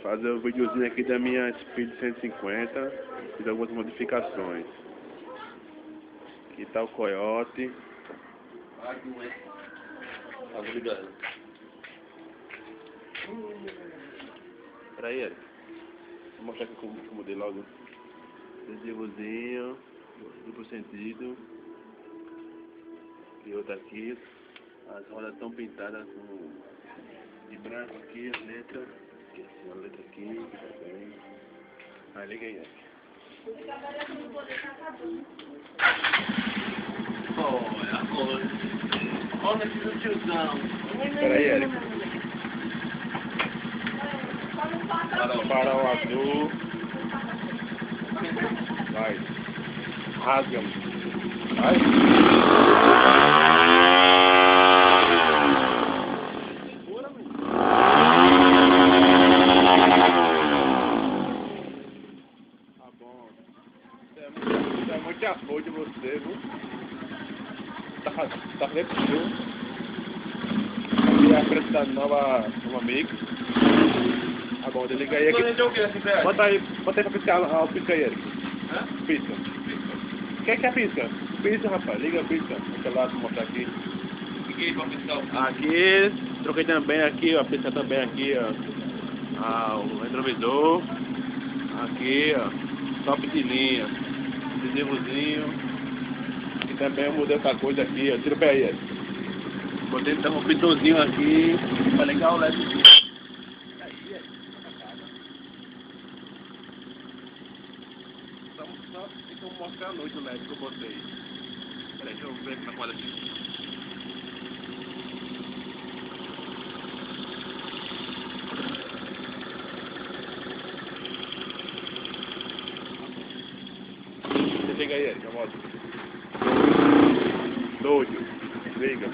fazer um videozinho aqui da minha Speed 150. Fiz algumas modificações. Aqui tá o Coyote. Tá ligado. Peraí, Eric. Vou mostrar aqui como eu mudei logo. Adesivozinho, duplo sentido. E outra aqui. As rodas estão pintadas com de branco aqui, as letras. Aqui, assim, a letra aqui, também. Aí liga aí, Eric. Olha, olha esse tiozão. Peraí, Eric. Farol azul. Vai. Rasga. Vai. Tá bom. Isso é muito apoio de você, viu? Tá vendo, viu? Aqui é a preço da nova Mix. Tá bom, desliga aí aqui. Bota aí pra piscar o pisca aí, Eric. Pisca. O que é pisca? Pisca, rapaz. Liga a pisca. Deixa lá, vou mostrar aqui. Aqui, troquei também aqui, ó. A pisca também aqui, ó. O retrovisor. Aqui, ó. Top de linha. Adesivozinho. E também eu mudei outra coisa aqui, ó. Tira o pé aí, Eric. Botei então um pitãozinho aqui. Pra ligar o LED aqui. Só tem como mostrar a noite o LED que eu botei. Peraí, deixa eu ver na quadra aqui. Desliga aí, Eric, a moto. Doido. Liga.